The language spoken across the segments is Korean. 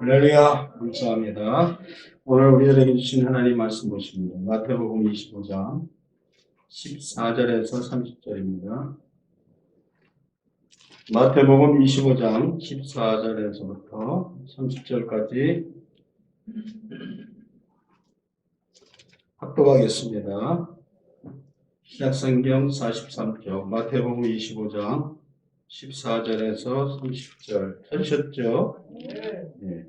할렐루야, 감사합니다. 오늘 우리들에게 주신 하나님 말씀 보십니다. 마태복음 25장 14절에서 30절입니다. 마태복음 25장 14절에서부터 30절까지 합독하겠습니다. 신약성경 43쪽 마태복음 25장 14절에서 30절 찾으셨죠? 네.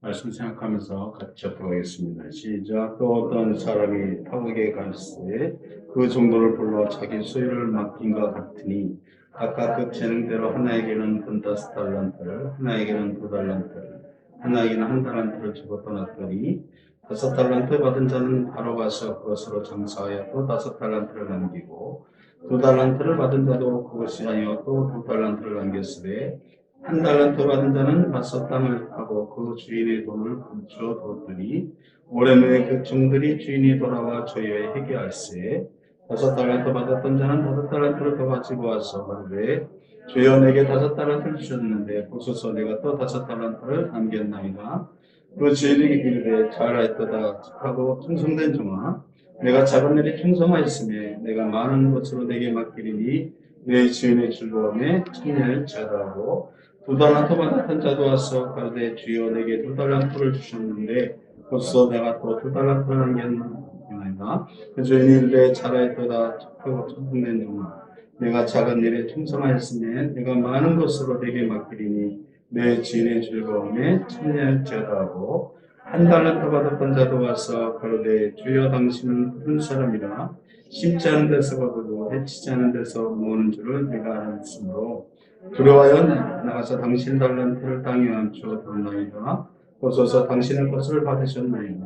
말씀 생각하면서 같이 접하겠습니다. 시작. 또 어떤 사람이 타국에 갈새 그 정도를 불러 자기 소유를 맡긴 것 같으니 각각 그 재능대로 하나에게는 15달란트를, 하나에게는 2달란트를, 하나에게는 1달란트를 주고 떠났더니 5달란트 받은 자는 바로 가서 그것으로 장사하여 또 5달란트를 남기고 2달란트를 받은 자도 그것이 아니요 또 2달란트를 남겼으되 1달란트 받은 자는 밭서 땅을 파고 그 주인의 돈을 훔쳐 뒀더니 오래내에 그 종들이 주인이 돌아와 저희에 회개할세 5달란트 받았던 자는 5달란트를 더 가지고 와서 말하되 주여 내게 5달란트를 주셨는데 보소서 내가 또 5달란트를 남겼나이다. 그 주인이 이르되 잘하였도다 하고 충성된 종아 내가 작은 일에 충성하였으며 내가 많은 것으로 내게 맡기리니 내 주인의 즐거움에 참여할지어다 하고 2달란트 받았던 자도 와서 가로되 주여 내게 2달란트를 주셨는데 벌써 내가 또 2달란트를 남겼나이다. 그 주인이 이르되 잘하였도다 하고 충성된 종아 내가 작은 일에 충성하였으며 내가 많은 것으로 내게 맡기리니 내 주인의 즐거움에 참여할지어다 하고 1달란트 받았던 자도 와서 가로되 주여 당신은 푸른 사람이라 심지 않은 데서 거두고 해치지 않은 데서 모으는 줄을 내가 알았으므로 두려워하여 나가서 당신 달란트를 땅에 얹혀 뒀나이다. 보소서 당신의 것을 받으셨나이다.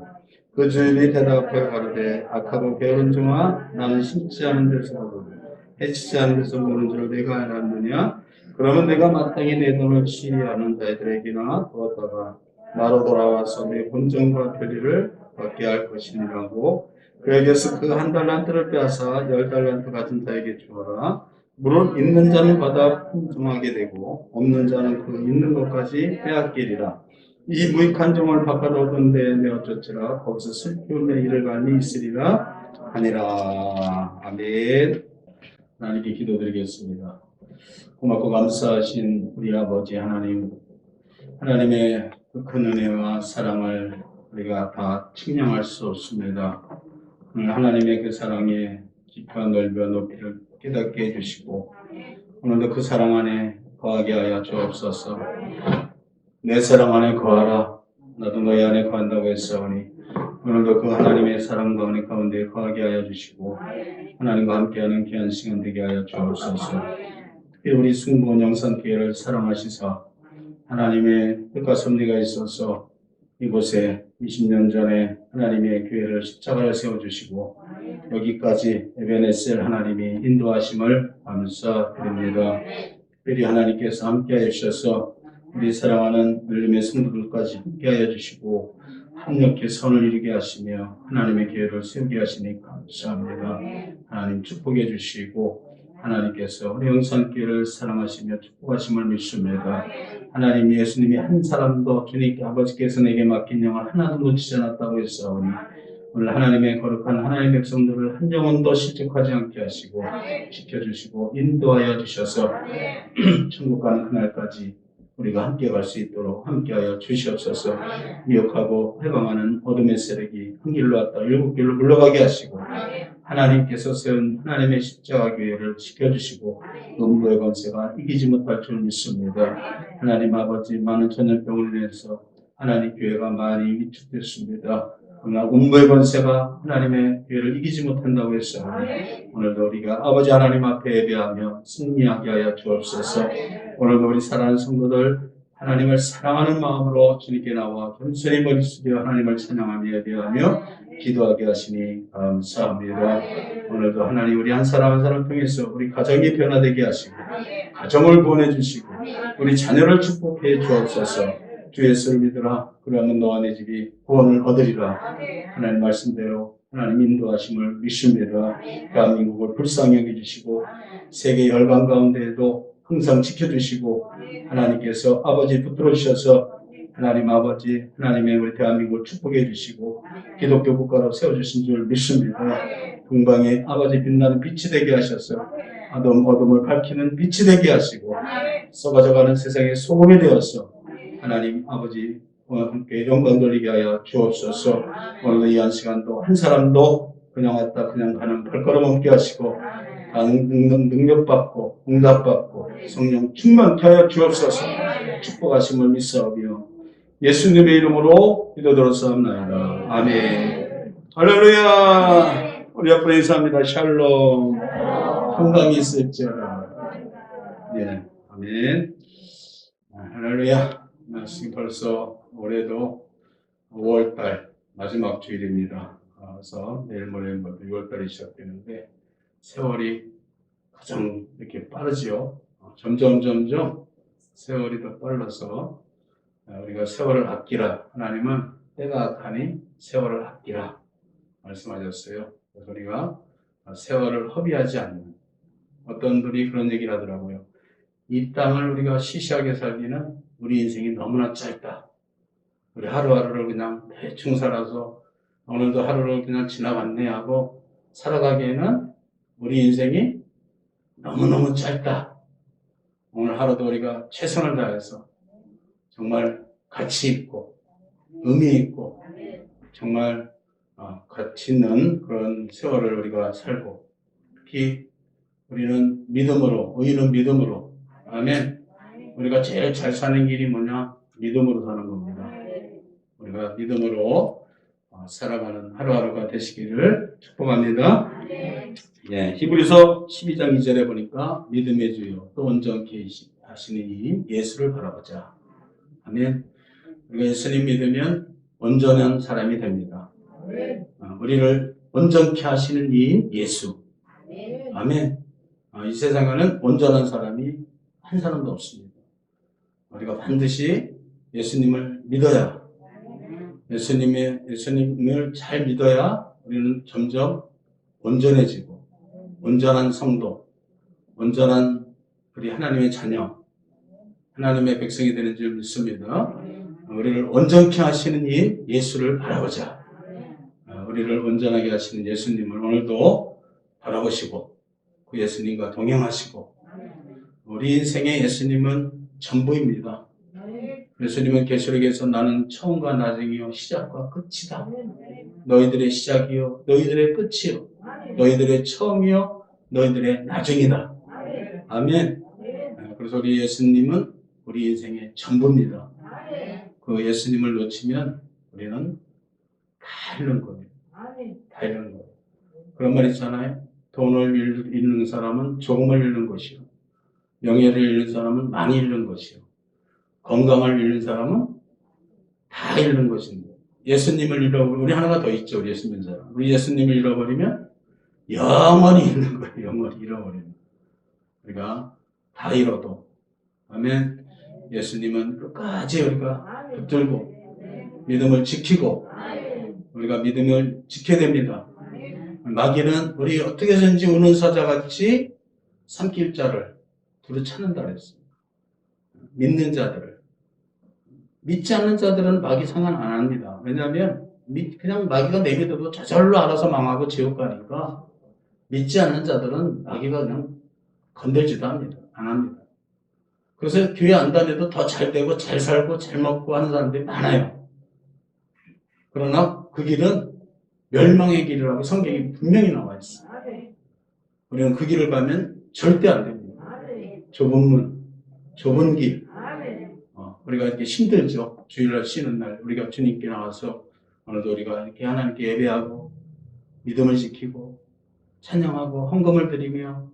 그 주인이 대답하여 가로되 악하고 게으른 종아 나는 심지 않은 데서 거두고 해치지 않은 데서 모으는 줄을 내가 알았느냐. 그러면 내가 마땅히 내 돈을 취하는 자들에게나 두었다가 나로 돌아와서 내 본전과 편리를 받게 할 것이니라고 그에게서 그 1달란트를 빼앗아 10달란트 가진 자에게 주어라. 물론 있는 자는 받아 풍성하게 되고 없는 자는 그 있는 것까지 빼앗기리라. 이 무익한 종을 바깥 얻은 데에 내어 쫓으라. 거기서 슬피 울며 이를 갈미 있으리라 하니라. 아멘. 하나님께 기도드리겠습니다. 고맙고 감사하신 우리 아버지 하나님, 하나님의 그 큰 은혜와 사랑을 우리가 다 측량할 수 없습니다. 하나님의 그 사랑의 깊이와 넓이와 높이를 깨닫게 해주시고 오늘도 그 사랑 안에 거하게 하여 주옵소서. 내 사랑 안에 거하라. 나도 너희 안에 거한다고 했사오니 오늘도 그 하나님의 사랑과 은혜 가운데 거하게 하여 주시고 하나님과 함께하는 귀한 시간 되게 하여 주옵소서. 특히 우리 승부원 영산교회를 사랑하시사 하나님의 뜻과 섭리가 있어서 이곳에 20년 전에 하나님의 교회를 십자가를 세워주시고 여기까지 에베네셀 하나님이 인도하심을 감사드립니다. 특별히 하나님께서 함께하여 주셔서 우리 사랑하는 열림의 성도들까지 함께하여 주시고 합력해 선을 이루게 하시며 하나님의 교회를 세우게 하시니 감사합니다. 하나님 축복해 주시고 하나님께서 우리 영산교회를 사랑하시며 축복하심을 믿습니다. 하나님 예수님이 한 사람도 주님께 아버지께서 내게 맡긴 영을 하나도 놓치지 않았다고 했사오니 오늘 하나님의 거룩한 하나님의 백성들을 한 영혼도 실족하지 않게 하시고 지켜주시고 인도하여 주셔서 천국 가는 그날까지 우리가 함께 갈 수 있도록 함께하여 주시옵소서. 미혹하고 회방하는 어둠의 세력이 한 길로 왔다 7길로 물러가게 하시고 하나님께서 세운 하나님의 십자가 교회를 지켜주시고 음부의 권세가 이기지 못할 줄 믿습니다. 하나님 아버지 많은 전염병을 인해서 하나님 교회가 많이 위축됐습니다. 그러나 음부의 권세가 하나님의 교회를 이기지 못한다고 했사오니 오늘도 우리가 아버지 하나님 앞에 예배하며 승리하게 하여 주옵소서. 오늘도 우리 사랑하는 성도들 하나님을 사랑하는 마음으로 주님께 나와 겸손히 머리 숙여 하나님을 찬양하며 예배하며 기도하게 하시니 감사합니다. 오늘도 하나님 우리 한 사람 한 사람 통해서 우리 가정이 변화되게 하시고 가정을 구원해 주시고 우리 자녀를 축복해 주옵소서. 주 예수를 믿으라. 그러면 너와 내 집이 구원을 얻으리라. 하나님 말씀대로 하나님 인도하심을 믿습니다. 대한민국을 불쌍히 여겨주시고 세계 열방 가운데에도 항상 지켜주시고 하나님께서 아버지 붙들어 주셔서 하나님 아버지, 하나님의 우리 대한민국을 축복해 주시고 기독교 국가로 세워주신 줄 믿습니다. 동방의 아버지 빛나는 빛이 되게 하셔서 어둠을 밝히는 빛이 되게 하시고 썩어져가는 세상의 소금이 되어서 하나님 아버지 함께 영광 돌리게 하여 주옵소서. 오늘 이 한 시간도 한 사람도 그냥 왔다 그냥 가는 발걸음 없게 하시고 능력받고 응답받고 성령 충만케 하여 주옵소서. 축복하심을 믿사오며 예수님의 이름으로 기도드렸사옵나이다. 아멘. 할렐루야. 우리 앞으로 인사합니다. 샬롬. 평강이 있을지어다. 네, 아멘. 할렐루야. 지금 벌써 올해도 5월달 마지막 주일입니다. 그래서 내일 모레부터 6월달이 시작되는데 세월이 가장 이렇게 빠르지요. 점점 세월이 더 빨라서 우리가 세월을 아끼라. 하나님은 때가 악하니 세월을 아끼라 말씀하셨어요. 그래서 우리가 세월을 허비하지 않는, 어떤 분이 그런 얘기를 하더라고요. 이 땅을 우리가 시시하게 살기는 우리 인생이 너무나 짧다. 우리 하루하루를 그냥 대충 살아서 오늘도 하루를 그냥 지나갔네 하고 살아가기에는 우리 인생이 너무너무 짧다. 오늘 하루도 우리가 최선을 다해서 정말 가치 있고 의미 있고 정말 가치 있는 그런 세월을 우리가 살고, 특히 우리는 믿음으로, 의인은 믿음으로, 아멘. 우리가 제일 잘 사는 길이 뭐냐? 믿음으로 사는 겁니다. 우리가 믿음으로 살아가는 하루하루가 되시기를 축복합니다. 예, 히브리서 12장 2절에 보니까 믿음의 주요 또 온전케 하시는 이 예수를 바라보자. 아멘. 우리가 예수님 믿으면 온전한 사람이 됩니다. 우리를 온전케 하시는 이 예수. 아멘. 이 세상에는 온전한 사람이 한 사람도 없습니다. 우리가 반드시 예수님을 믿어야, 예수님을 잘 믿어야 우리는 점점 온전해지고, 온전한 성도, 온전한 우리 하나님의 자녀, 하나님의 백성이 되는 줄 믿습니다. 우리를 온전케 하시는 이 예수를 바라보자. 우리를 온전하게 하시는 예수님을 오늘도 바라보시고 그 예수님과 동행하시고, 우리 인생의 예수님은 전부입니다. 예수님은 계시록에서 나는 처음과 나중이요 시작과 끝이다. 너희들의 시작이요 너희들의 끝이요 너희들의 처음이요 너희들의 나중이다. 아멘. 그래서 우리 예수님은 우리 인생의 전부입니다. 그 예수님을 놓치면 우리는 다 잃는 거예요. 다 잃는 거예요. 그런 말 있잖아요. 돈을 잃는 사람은 조금을 잃는 것이요, 명예를 잃는 사람은 많이 잃는 것이요, 건강을 잃는 사람은 다 잃는 것입니다. 예수님을 잃어버리면, 우리 하나가 더 있죠. 우리 예수 믿는 사람. 우리 예수님을 잃어버리면 영원히 잃는 거예요. 영원히 잃어버리면. 우리가 다 잃어도, 아멘. 예수님은 끝까지 우리가 붙들고 믿음을 지키고, 우리가 믿음을 지켜야 됩니다. 마귀는 우리 어떻게 해서든지 우는 사자같이 삼킬 자를 두루 찾는다 그랬어요. 믿는 자들을. 믿지 않는 자들은 마귀 상관 안 합니다. 왜냐하면 그냥 마귀가 내비둬도 저절로 알아서 망하고 지옥 가니까, 믿지 않는 자들은 마귀가 그냥 건들지도 합니다. 안 합니다. 그래서 교회 안 다녀도 더 잘 되고 잘 살고 잘 먹고 하는 사람들이 많아요. 그러나 그 길은 멸망의 길이라고 성경이 분명히 나와 있어요. 우리는 그 길을 가면 절대 안 됩니다. 좁은 문, 좁은 길. 우리가 이렇게 힘들죠. 주일날 쉬는 날 우리가 주님께 나와서 오늘도 우리가 이렇게 하나님께 예배하고 믿음을 지키고 찬양하고 헌금을 드리며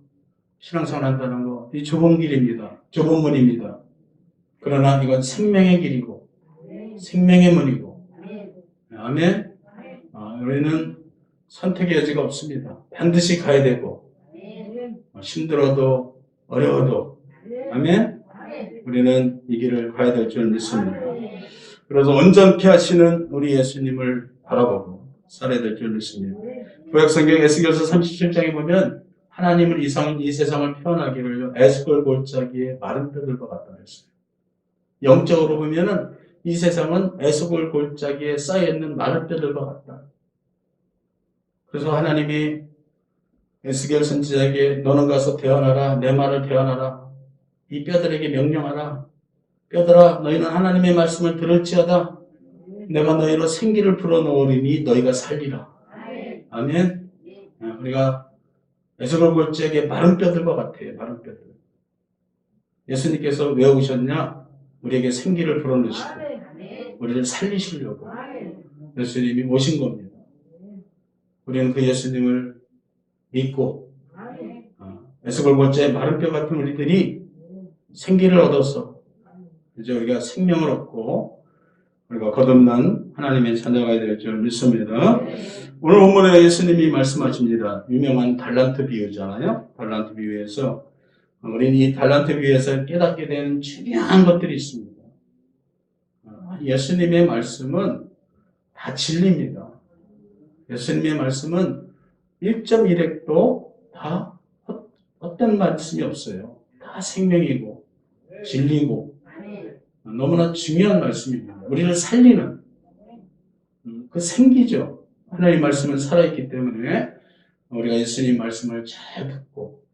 신앙생활 한다는 거, 이 좁은 길입니다. 좁은 문입니다. 그러나 이건 생명의 길이고 생명의 문이고, 아멘. 우리는 선택의 여지가 없습니다. 반드시 가야 되고, 힘들어도 어려워도, 아멘. 우리는 이 길을 가야 될 줄 믿습니다. 그래서 온전케 하시는 우리 예수님을 바라보고 살아야 될 줄 믿습니다. 구약성경 에스겔서 37장에 보면 하나님은 이 세상을 표현하기를 에스겔 골짜기에 마른 뼈들과 같다 그랬어요. 영적으로 보면은 이 세상은 에스골 골짜기에 쌓여있는 마른 뼈들과 같다. 그래서 하나님이 에스겔 선지자에게 너는 가서 대언하라. 내 말을 대언하라. 이 뼈들에게 명령하라. 뼈들아 너희는 하나님의 말씀을 들을지어다. 내가 너희로 생기를 불어넣으리니 너희가 살리라. 아멘. 우리가 에스골 골짜기에 마른 뼈들과 같아요. 마른 뼈들. 예수님께서 왜 오셨냐? 우리에게 생기를 불어넣으시고 우리를 살리시려고 예수님이 오신 겁니다. 우리는 그 예수님을 믿고 에스골 골짜기에 마른 뼈 같은 우리들이 생기를 얻어서 이제 우리가 생명을 얻고 우리가 거듭난 하나님의 자녀가 될 줄 믿습니다. 오늘 본문에 예수님이 말씀하십니다. 유명한 달란트 비유잖아요. 달란트 비유에서 우리는 이 달란트 비유에서 깨닫게 되는 중요한 것들이 있습니다. 예수님의 말씀은 다 진리입니다. 예수님의 말씀은 1.1핵도 다 어떤 말씀이 없어요. 다 생명이고 진리고 너무나 중요한 말씀입니다. 우리를 살리는 그 생기죠. 하나님의 말씀은 살아있기 때문에 우리가 예수님 말씀을 잘 듣고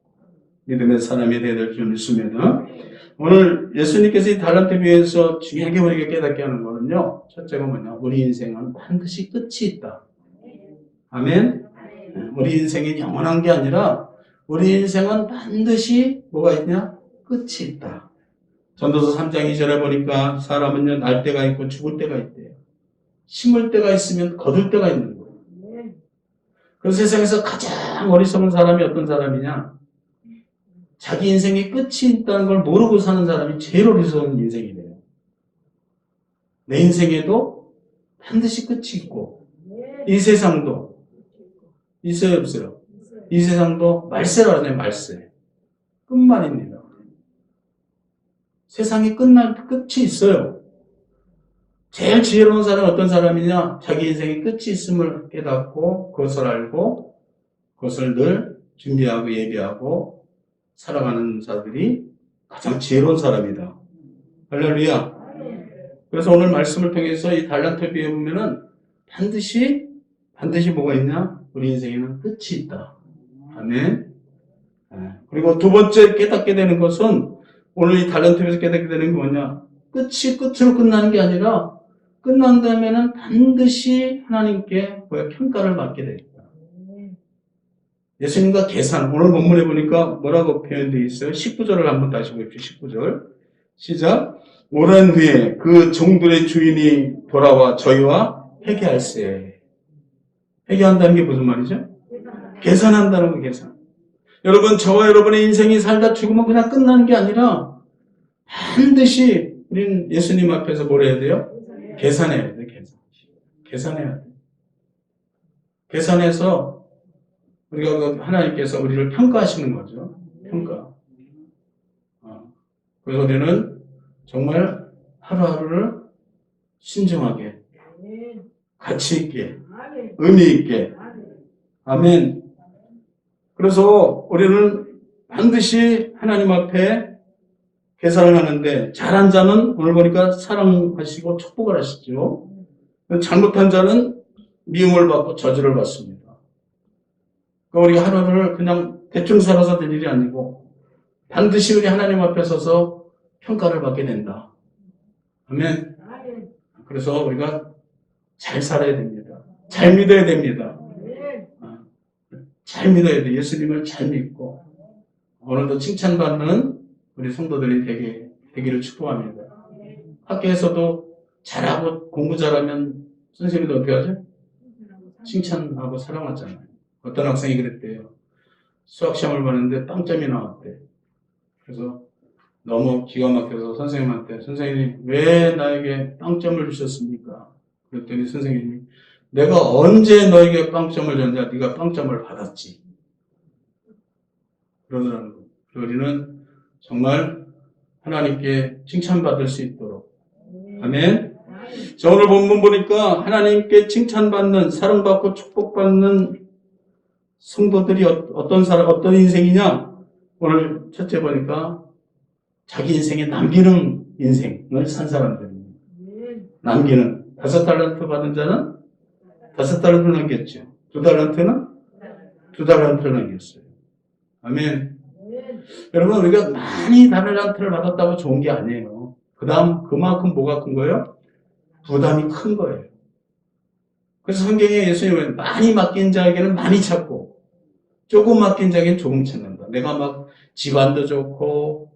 믿음의 사람이 되어야 될 줄 믿습니다. 오늘 예수님께서 이 달란트 비유에서 중요하게 우리에게 깨닫게 하는 거는요. 첫째가 뭐냐? 우리 인생은 반드시 끝이 있다. 아멘. 우리 인생이 영원한 게 아니라 우리 인생은 반드시 뭐가 있냐? 끝이 있다. 전도서 3장 2절에 보니까 사람은요 날 때가 있고 죽을 때가 있대요. 심을 때가 있으면 거둘 때가 있는 거예요. 그래서 세상에서 가장 어리석은 사람이 어떤 사람이냐? 자기 인생에 끝이 있다는 걸 모르고 사는 사람이 제일 어리석은 인생이래요. 내 인생에도 반드시 끝이 있고 이 세상도 있어요 없어요? 이 세상도 말세라고 하잖아요. 말세. 끝말입니다. 세상이 끝이 있어요. 제일 지혜로운 사람은 어떤 사람이냐? 자기 인생에 끝이 있음을 깨닫고 그것을 알고 그것을 늘 준비하고 예비하고 살아가는 자들이 가장 지혜로운 사람이다. 할렐루야. 그래서 오늘 말씀을 통해서 이 달란트 비유에 보면은 반드시 뭐가 있냐? 우리 인생에는 끝이 있다. 아멘. 그리고 두 번째 깨닫게 되는 것은 오늘 이 달란트에서 깨닫게 되는 게 뭐냐? 끝이 끝으로 끝나는 게 아니라 끝난 다음에는 반드시 하나님께 평가를 받게 되겠다. 예수님과 계산. 오늘 본문에 보니까 뭐라고 표현되어 있어요? 19절을 한번 다시 보십시오. 19절. 시작. 오랜 후에 그 종들의 주인이 돌아와 저희와 회개할세. 회개한다는 게 무슨 말이죠? 계산한다는 거 계산. 여러분 저와 여러분의 인생이 살다 죽으면 그냥 끝나는 게 아니라 반드시 우리는 예수님 앞에서 뭘 해야 돼요? 계산해야 돼요. 계산해야 돼요. 계산해서 우리가 하나님께서 우리를 평가하시는 거죠. 평가. 그래서 우리는 정말 하루하루를 신중하게 가치 있게 의미 있게 아멘. 그래서 우리는 반드시 하나님 앞에 계산을 하는데 잘한 자는 오늘 보니까 사랑하시고 축복을 하시죠. 잘못한 자는 미움을 받고 저주를 받습니다. 그러니까 우리 하루를 그냥 대충 살아서 될 일이 아니고 반드시 우리 하나님 앞에 서서 평가를 받게 된다. 아멘. 그래서 우리가 잘 살아야 됩니다. 잘 믿어야 됩니다. 잘 믿어야 돼. 예수님을 잘 믿고 오늘도 칭찬받는 우리 성도들이 되기를 축복합니다. 학교에서도 잘하고 공부 잘하면 선생님도 어떻게 하죠? 칭찬하고 사랑하잖아요. 어떤 학생이 그랬대요. 수학시험을 봤는데 빵점이 나왔대. 그래서 너무 기가 막혀서 선생님한테 선생님 왜 나에게 빵점을 주셨습니까? 그랬더니 선생님이 내가 언제 너에게 빵점을 줬냐? 네가 빵점을 받았지. 그러더라는 거예요. 우리는 정말 하나님께 칭찬받을 수 있도록. 아멘. 자, 오늘 본문 보니까 하나님께 칭찬받는, 사랑받고 축복받는 성도들이 어떤 인생이냐? 오늘 첫째 보니까 자기 인생에 남기는 인생을 산 사람들입니다. 남기는 5달란트 받은 자는 5달란트 남겼죠. 2달란트는 2달란트를 남겼어요. 아멘. 여러분 우리가 많이 달란트를 받았다고 좋은 게 아니에요. 그 다음 그만큼 뭐가 큰 거예요? 부담이 큰 거예요. 그래서 성경에 예수님은 많이 맡긴 자에게는 많이 찾고 조금 맡긴 자에게는 조금 찾는다. 내가 막 집안도 좋고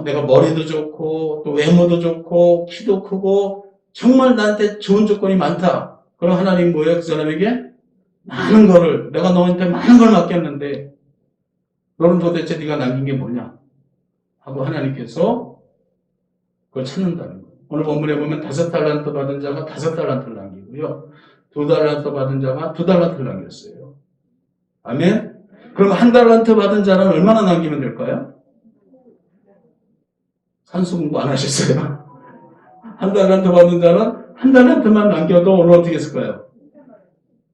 내가 머리도 좋고 또 외모도 좋고 키도 크고 정말 나한테 좋은 조건이 많다. 그럼 하나님 뭐예요? 그 사람에게 많은 거를 내가 너한테 많은 걸 맡겼는데 너는 도대체 네가 남긴 게 뭐냐? 하고 하나님께서 그걸 찾는다는 거예요. 오늘 본문에 보면 5달란트 받은 자가 5달란트를 남기고요. 2달란트 받은 자가 2달란트를 남겼어요. 아멘? 그럼 1달란트 받은 자는 얼마나 남기면 될까요? 산수 공부 안 하셨어요? 1달란트 받은 자는 1달란트만 남겨도 오늘 어떻게 했을까요?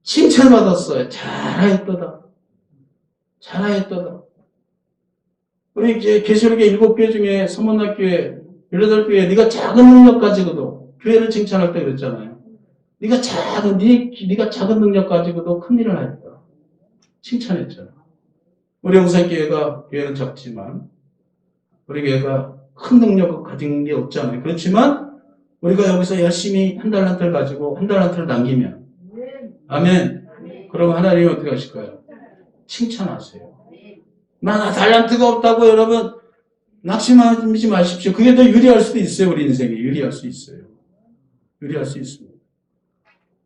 칭찬받았어요. 잘하였도다. 잘하였도다. 우리 이제 계시록의 7교회 중에 서문학교회 18교회 네가 작은 능력 가지고도 교회를 칭찬할 때 그랬잖아요. 네가 작은 능력 가지고도 큰 일을 하였다. 칭찬했잖아. 우리 영산교회가 교회는 작지만 우리 교회가 큰 능력을 가진 게 없잖아요. 그렇지만 우리가 여기서 열심히 1달란트를 가지고 1달란트를 남기면 아멘. 그럼 하나님이 어떻게 하실까요? 칭찬하세요. 나 달란트가 없다고 여러분 낙심하지 마십시오. 그게 더 유리할 수도 있어요. 우리 인생에 유리할 수 있어요. 유리할 수 있습니다.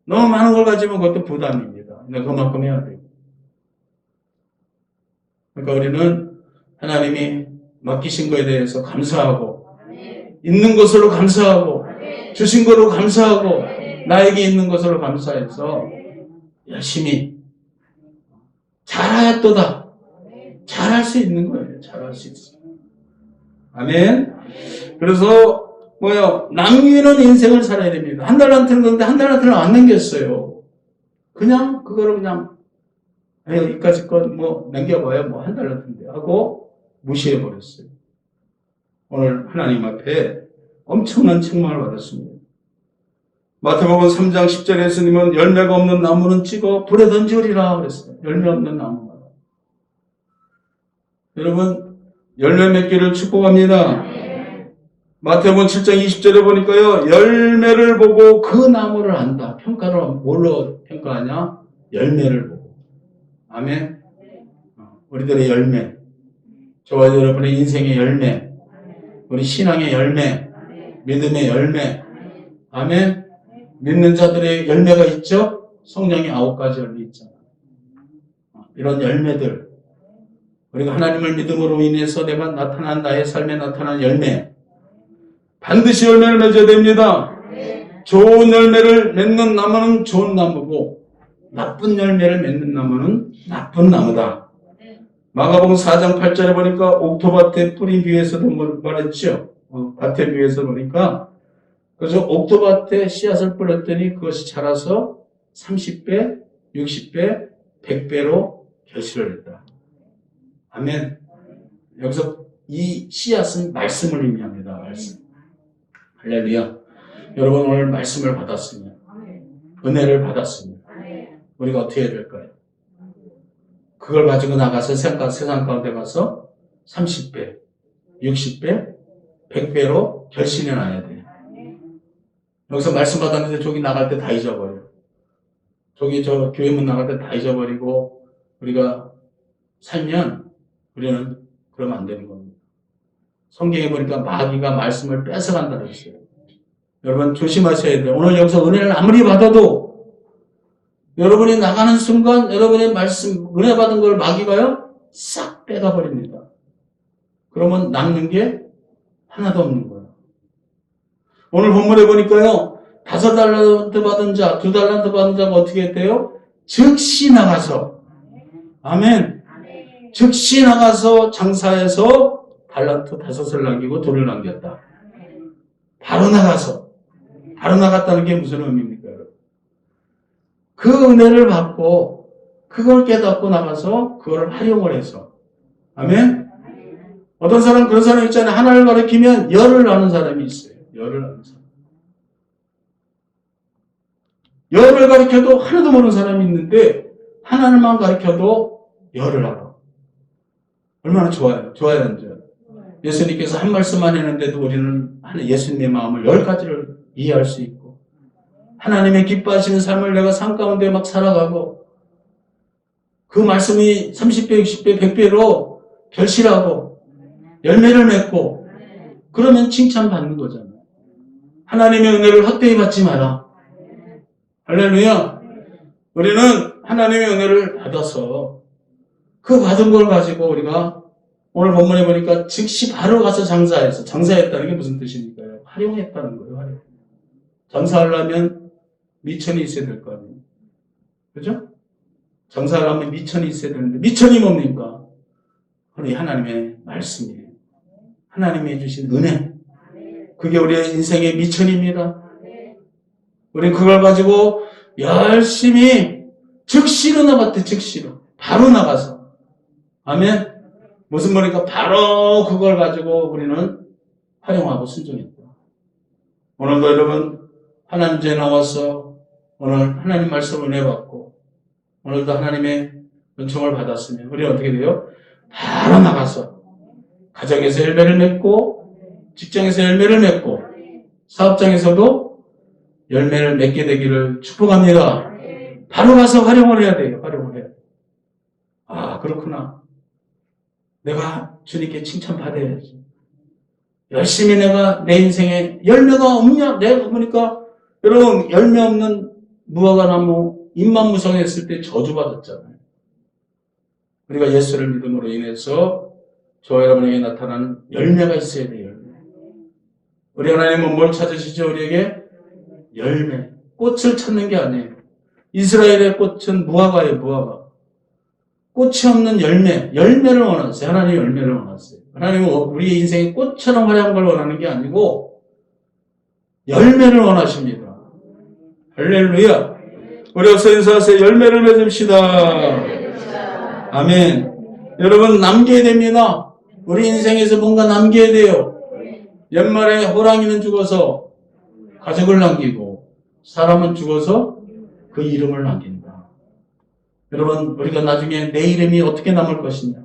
너무 많은 걸 가지면 그것도 부담입니다. 내가 그만큼 해야 돼요. 그러니까 우리는 하나님이 맡기신 것에 대해서 감사하고 있는 것으로 감사하고 주신 것으로 감사하고 나에게 있는 것으로 감사해서 열심히 잘하였도다. 잘할 수 있는 거예요. 잘할 수 있어요. 아멘. 그래서 남기는 인생을 살아야 됩니다. 1달란트는 그런데 1달란트를 안 남겼어요. 그냥 그거를 그냥 여기까지 건 남겨봐야 1달란트인데 하고 무시해버렸어요. 오늘 하나님 앞에 엄청난 책망을 받았습니다. 마태복음 3장 10절에 예수님은 열매가 없는 나무는 찍어 불에 던지우리라 그랬어요. 열매 없는 나무가. 여러분 열매 맺기를 축복합니다. 마태복음 7장 20절에 보니까요. 열매를 보고 그 나무를 안다. 평가를 뭘로 평가하냐? 열매를 보고. 아멘. 우리들의 열매. 저와 여러분의 인생의 열매. 우리 신앙의 열매. 믿음의 열매. 아멘. 믿는 자들의 열매가 있죠? 성령의 9가지 열매 있잖아요. 이런 열매들. 우리가 하나님을 믿음으로 인해서 내가 나타난 나의 삶에 나타난 열매. 반드시 열매를 맺어야 됩니다. 좋은 열매를 맺는 나무는 좋은 나무고 나쁜 열매를 맺는 나무는 나쁜 나무다. 마가복음 4장 8절에 보니까 옥토밭에 뿌린 비유에서도 말했죠. 밭에 비유에서 보니까 그래서 옥토밭에 씨앗을 뿌렸더니 그것이 자라서 30배, 60배, 100배로 결실을 했다. 아멘. 여기서 이 씨앗은 말씀을 의미합니다. 말씀. 할렐루야. 여러분 오늘 말씀을 받았으면 은혜를 받았으면 우리가 어떻게 해야 될까요? 그걸 가지고 나가서 세상 가운데 가서 30배, 60배, 100배로 결신해 놔야 돼요. 여기서 말씀 받았는데 저기 나갈 때 다 잊어버려요. 저기 저 교회문 나갈 때 다 잊어버리고 우리가 살면 우리는 그러면 안 되는 겁니다. 성경에 보니까 마귀가 말씀을 뺏어간다고 했어요. 여러분 조심하셔야 돼요. 오늘 여기서 은혜를 아무리 받아도 여러분이 나가는 순간 여러분의 말씀 은혜 받은 걸 마귀가요 싹 빼가버립니다. 그러면 남는 게 하나도 없는 거예요. 오늘 본문에 보니까요 5달란트 받은 자, 2달란트 받은 자가 어떻게 했대요? 즉시 나가서 아멘. 즉시 나가서 장사해서 달란트 5을 남기고 2를 남겼다. 바로 나갔다는 게 무슨 의미입니까? 여러분? 그 은혜를 받고 그걸 깨닫고 나가서 그걸 활용을 해서 아멘. 어떤 사람 그런 사람 있잖아요. 하나를 가르치면 열을 하는 사람이 있어요. 열을 하는 사람. 열을 가르쳐도 하나도 모르는 사람이 있는데 하나님만 가르쳐도 열을 알아. 얼마나 좋아요. 좋아요, 안 좋아요? 예수님께서 한 말씀만 했는데도 우리는 예수님의 마음을 10가지를 이해할 수 있고 하나님의 기뻐하시는 삶을 내가 삶 가운데 막 살아가고 그 말씀이 30배, 60배, 100배로 결실하고 열매를 맺고 그러면 칭찬받는 거잖아요. 하나님의 은혜를 헛되이 받지 마라. 할렐루야. 우리는 하나님의 은혜를 받아서 그 받은 걸 가지고 우리가 오늘 본문에 보니까 즉시 바로 가서 장사해서 장사했다는 게 무슨 뜻입니까요? 활용했다는 거예요. 활용. 장사하려면 미천이 있어야 될 거 아니에요. 그죠? 장사하려면 미천이 있어야 되는데 미천이 뭡니까? 우리 하나님의 말씀이에요. 하나님이 주신 은혜. 그게 우리의 인생의 미천입니다. 우리는 그걸 가지고 열심히 즉시로 나갔대. 즉시로. 바로 나가서. 아멘. 무슨 말입니까? 바로 그걸 가지고 우리는 활용하고 순종했다. 오늘도 여러분 하나님 전에 나와서 오늘 하나님 말씀을 내받고 오늘도 하나님의 은총을 받았으면 우리는 어떻게 돼요? 바로 나가서 가정에서 열매를 맺고 직장에서 열매를 맺고 사업장에서도 열매를 맺게 되기를 축복합니다. 바로 가서 활용을 해야 돼요. 활용을 해야 돼요. 아, 그렇구나. 내가 주님께 칭찬받아야지. 열심히 내가 내 인생에 열매가 없냐? 내가 보니까 여러분 열매 없는 무화과 나무 잎만 무성했을 때 저주받았잖아요. 우리가 예수를 믿음으로 인해서 저와 여러분에게 나타나는 열매가 있어야 돼요. 열매. 우리 하나님은 뭘 찾으시죠? 우리에게 열매. 꽃을 찾는 게 아니에요. 이스라엘의 꽃은 무화과예요. 무화과. 꽃이 없는 열매. 열매를 원하세요. 하나님이 열매를 원하세요. 하나님은 우리의 인생이 꽃처럼 화려한 걸 원하는 게 아니고 열매를 원하십니다. 할렐루야. 우리 어서 인사하세요. 열매를 맺읍시다. 아멘. 여러분 남겨야 됩니다. 우리 인생에서 뭔가 남겨야 돼요. 연말에 호랑이는 죽어서 가족을 남기고 사람은 죽어서 그 이름을 남긴다. 여러분 우리가 나중에 내 이름이 어떻게 남을 것이냐.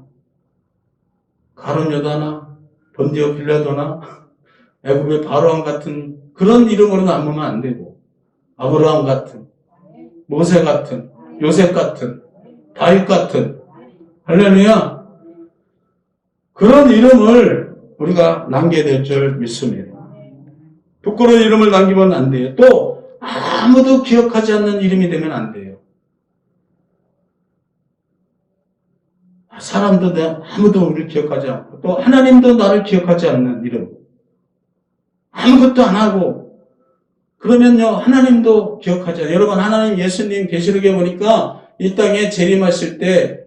가룟 유다나 본디오 빌라도나 애굽의 바로왕 같은 그런 이름으로 남으면 안 되고 아브라함 같은 모세 같은 요셉 같은 다윗 같은 할렐루야 그런 이름을 우리가 남겨야 될 줄 믿습니다. 부끄러운 이름을 남기면 안 돼요. 또 아무도 기억하지 않는 이름이 되면 안 돼요. 사람도 아무도 우리를 기억하지 않고 또 하나님도 나를 기억하지 않는 이름 아무것도 안 하고 그러면요 하나님도 기억하지 않아요. 여러분 하나님 예수님 계시록에 보니까 이 땅에 재림하실 때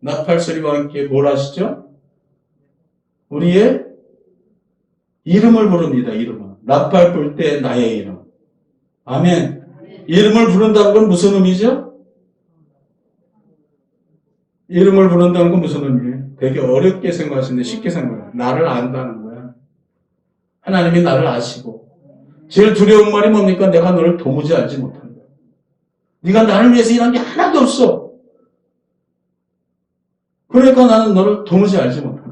나팔소리와 함께 뭘 하시죠? 우리의 이름을 부릅니다. 이름을. 나팔 불 때 나의 이름. 아멘. 이름을 부른다는 건 무슨 의미죠? 이름을 부른다는 건 무슨 의미예요? 되게 어렵게 생각하시는데 쉽게 생각해요. 나를 안다는 거야. 하나님이 나를 아시고 제일 두려운 말이 뭡니까? 내가 너를 도무지 알지 못한다. 네가 나를 위해서 일한 게 하나도 없어. 그러니까 나는 너를 도무지 알지 못한다.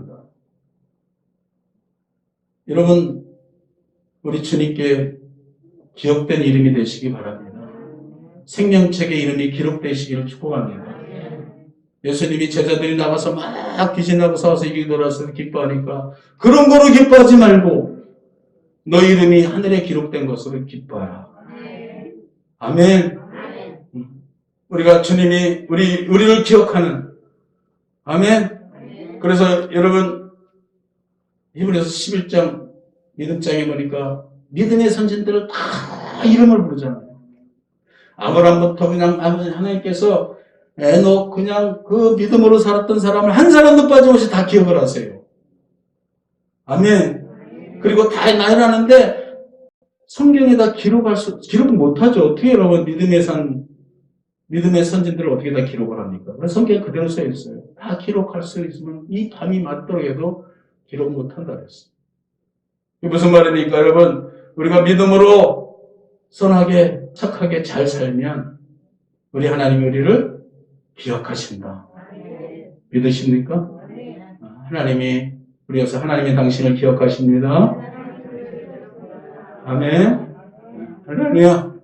여러분 우리 주님께 기억된 이름이 되시기 바랍니다. 생명책의 이름이 기록되시기를 축복합니다. 예수님이 제자들이 나가서 막 귀신하고 싸워서 이기고 돌아서 기뻐하니까 그런 거로 기뻐하지 말고 너 이름이 하늘에 기록된 것으로 기뻐하라. 아멘. 우리가 주님이 우리를 기억하는 아멘. 그래서 여러분 히브리서 11장 믿음장에 보니까 믿음의 선진들을 다 이름을 부르잖아요. 아브라함부터 그냥 하나님께서 에녹 그냥 그 믿음으로 살았던 사람을 한 사람도 빠짐없이 다 기억을 하세요. 아멘. 그리고 다 나열하는데 성경에다 기록 못하죠. 어떻게 여러분 믿음의 선진들을 어떻게 다 기록을 합니까? 성경에 그대로 써 있어요. 다 기록할 수 있으면 이 밤이 맞도록 해도 기록 못한다 그랬어요. 이게 무슨 말입니까? 여러분 우리가 믿음으로 선하게 착하게 잘 살면 우리 하나님이 우리를 기억하신다. 믿으십니까? 하나님이 우리여서 하나님이 당신을 기억하십니다. 아멘. 할렐루야.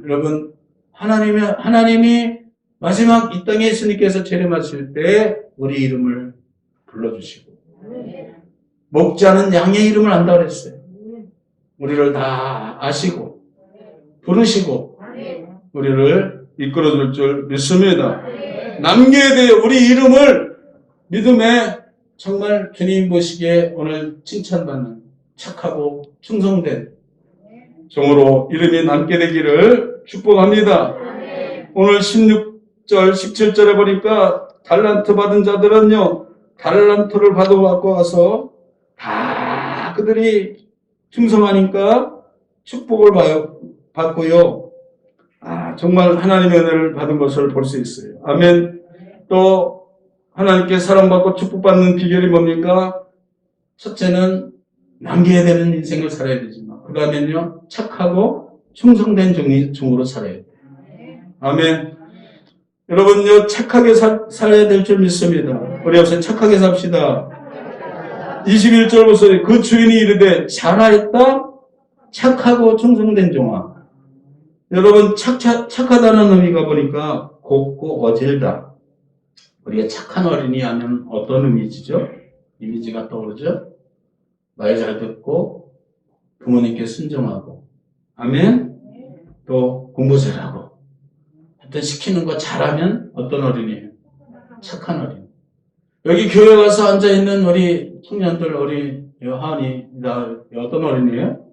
여러분, 하나님이 마지막 이 땅에 예수님께서 재림하실 때 우리 이름을 불러주시고, 목자는 양의 이름을 안다 그랬어요. 우리를 다 아시고, 부르시고, 우리를 이끌어줄 줄 믿습니다. 남겨야 돼요. 우리 이름을 믿음에 정말 주님 보시기에 오늘 칭찬받는 착하고 충성된 종으로 이름이 남게 되기를 축복합니다. 오늘 16절, 17절에 보니까 달란트 받은 자들은요, 달란트를 받고 와서 다 그들이 충성하니까 축복을 받고요. 정말 하나님의 은혜를 받은 것을 볼 수 있어요. 아멘. 또 하나님께 사랑받고 축복받는 비결이 뭡니까? 첫째는 남겨야 되는 인생을 살아야 되지만, 그 다음에는요, 착하고 충성된 종으로 살아야 돼요. 아멘. 여러분요, 착하게 살아야 될 줄 믿습니다. 우리 앞서 착하게 삽시다. 21절 보세요. 그 주인이 이르되 잘하였다 착하고 충성된 종아. 여러분, 착하다는 의미가 보니까 곱고 어질다. 우리가 착한 어린이 하면 어떤 이미지가 떠오르죠? 말 잘 듣고 부모님께 순종하고, 아멘. 또 공부 잘하고, 하여튼 시키는 거 잘하면 어떤 어린이에요? 착한 어린이. 여기 교회 와서 앉아있는 우리 청년들, 우리 하은이, 어떤 어린이에요?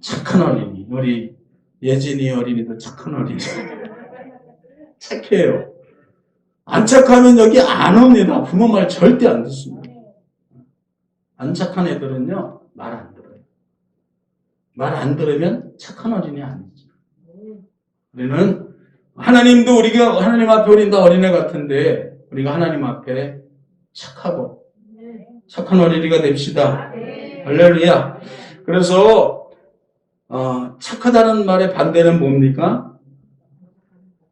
착한 어린이. 우리 예진이 어린이도 착한 어린이. 착해요. 안 착하면 여기 안 옵니다. 부모 말 절대 안 듣습니다. 안 착한 애들은요, 말 안 들어요. 말 안 들으면 착한 어린이 아니지. 우리는 하나님도 우리가 하나님 앞에 우리는 다 어린애 같은데 우리가 하나님 앞에 착하고 착한 어린이가 됩시다. 할렐루야. 그래서 착하다는 말의 반대는 뭡니까?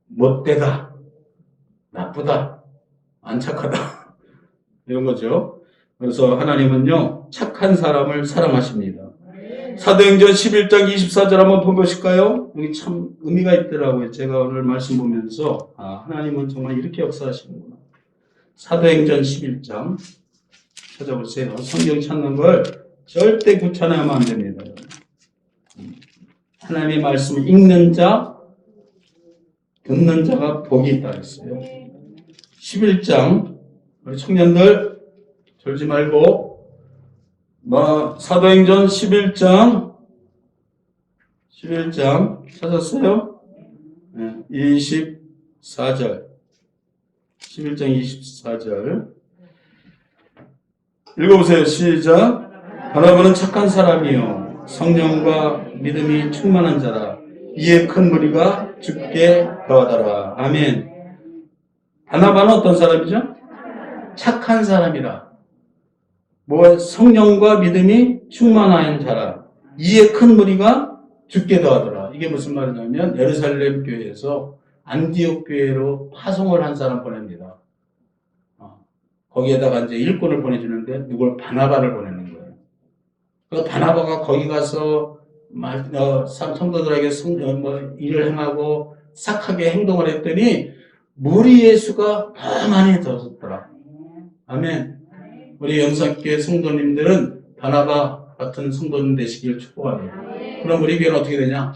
못되다, 나쁘다, 안 착하다 이런 거죠. 그래서 하나님은요, 착한 사람을 사랑하십니다. 사도행전 11장 24절 한번 보실까요? 여기 참 의미가 있더라고요. 제가 오늘 말씀 보면서 하나님은 정말 이렇게 역사하시는구나. 사도행전 11장 찾아보세요. 성경 찾는 걸 절대 귀찮아하면 안 됩니다. 하나님의 말씀을 읽는 자, 듣는 자가 복이 있다 했어요. 11장 우리 청년들 졸지 말고 사도행전 11장 찾았어요? 24절 11장 24절 읽어보세요. 시작. 바라보는 착한 사람이요 성령과 믿음이 충만한 자라. 이에 큰 무리가 죽게 더하더라. 아멘. 바나바는 어떤 사람이죠? 착한 사람이라. 성령과 믿음이 충만한 자라. 이에 큰 무리가 죽게 더하더라. 이게 무슨 말이냐면 예루살렘 교회에서 안디옥 교회로 파송을 한 사람 보냅니다. 거기에다가 이제 일꾼을 보내주는데 누굴 바나바를 보내는 거예요. 그래서 바나바가 거기 가서 성도들에게 일을 행하고 착하게 행동을 했더니 무리의 수가 더 많이 들었더라. 아멘. 우리 영산교회 성도님들은 바나바 같은 성도님 되시길 축복합니다. 그럼 우리 교회는 어떻게 되냐?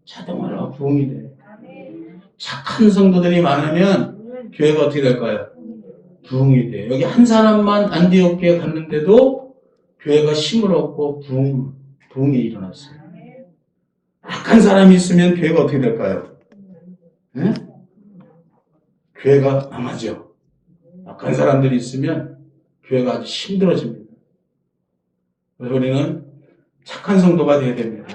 자동으로 부흥이 돼요. 착한 성도들이 많으면 교회가 어떻게 될까요? 부흥이 돼요. 여기 한 사람만 안디옥 교회 갔는데도 교회가 힘을 얻고 부흥이 일어났어요. 악한 사람이 있으면 교회가 어떻게 될까요? 네? 교회가 망하죠. 악한 사람들이 있으면 교회가 아주 힘들어집니다. 그래서 우리는 착한 성도가 되어야 됩니다.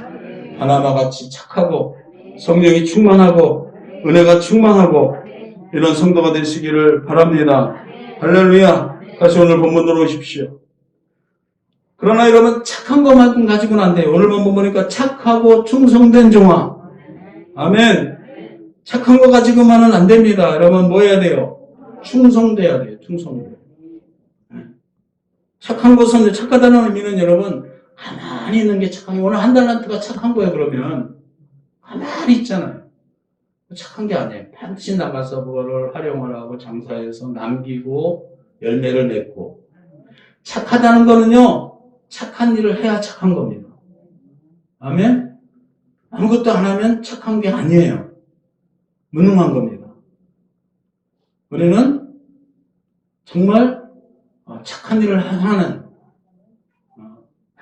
바나바같이 착하고 성령이 충만하고 은혜가 충만하고 이런 성도가 되시기를 바랍니다. 할렐루야. 다시 오늘 본문으로 오십시오. 그러나 여러분 착한 것만 가지고는 안 돼요. 오늘 본문 보니까 착하고 충성된 종아. 아멘. 착한 거 가지고만은 안 됩니다. 여러분 뭐 해야 돼요? 충성돼야 돼요. 충성돼. 착한 것은 착하다는 의미는 여러분 가만히 있는 게 착한 게 오늘 한 달란트가 착한 거예요. 그러면 가만히 있잖아요. 착한 게 아니에요. 반드시 나가서 그거를 활용을 하고 장사해서 남기고 열매를 맺고 착하다는 거는요. 착한 일을 해야 착한 겁니다. 아멘? 아무것도 안 하면 착한 게 아니에요. 무능한 겁니다. 우리는 정말 착한 일을 하는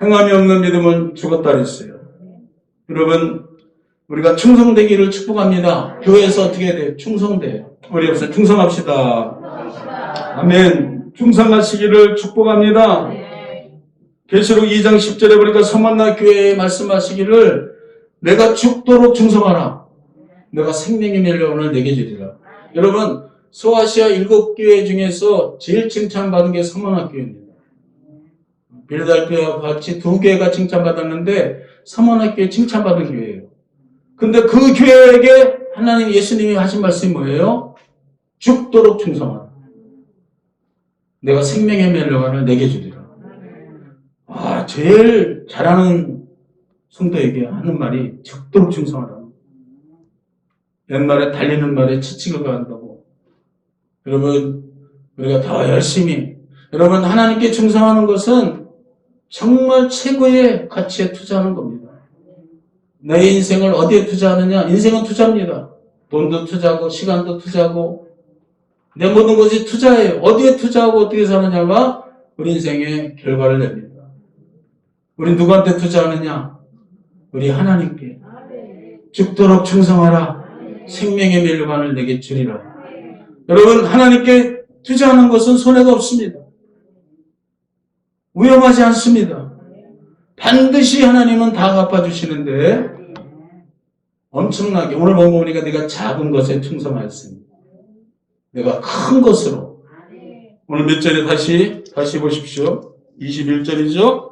행함이 없는 믿음은 죽었다 그랬어요. 여러분 우리가 충성되기를 축복합니다. 교회에서 어떻게 해야 돼요? 충성돼요. 우리 옆에서 충성합시다. 아멘. 충성하시기를 축복합니다. 계시록 2장 10절에 보니까 서만나 교회에 말씀하시기를 내가 죽도록 충성하라. 내가 생명의 멸류관을 내게 주리라. 여러분 소아시아 7교회 중에서 제일 칭찬받은 게 서만나 교회입니다. 빌라델피아와 같이 2교회가 칭찬받았는데 서만나 교회 칭찬받은 교회예요. 근데 그 교회에게 하나님 예수님이 하신 말씀이 뭐예요? 죽도록 충성하라. 내가 생명의 멸류관을 내게 주리라. 제일 잘하는 성도에게 하는 말이 죽도록 충성하라. 옛말에 달리는 말에 지치고 간다고. 여러분 우리가 더 열심히 여러분 하나님께 충성하는 것은 정말 최고의 가치에 투자하는 겁니다. 내 인생을 어디에 투자하느냐? 인생은 투자입니다. 돈도 투자고 시간도 투자고 내 모든 것이 투자예요. 어디에 투자하고 어떻게 사느냐가 우리 인생의 결과를 냅니다. 우리 누구한테 투자하느냐? 우리 하나님께 죽도록 충성하라. 생명의 멸류관을 내게 주리라. 여러분 하나님께 투자하는 것은 손해가 없습니다. 위험하지 않습니다. 반드시 하나님은 다 갚아주시는데 엄청나게 오늘 보니까 내가 작은 것에 충성하였습니다. 내가 큰 것으로 오늘 몇 절에 다시 보십시오. 21절이죠.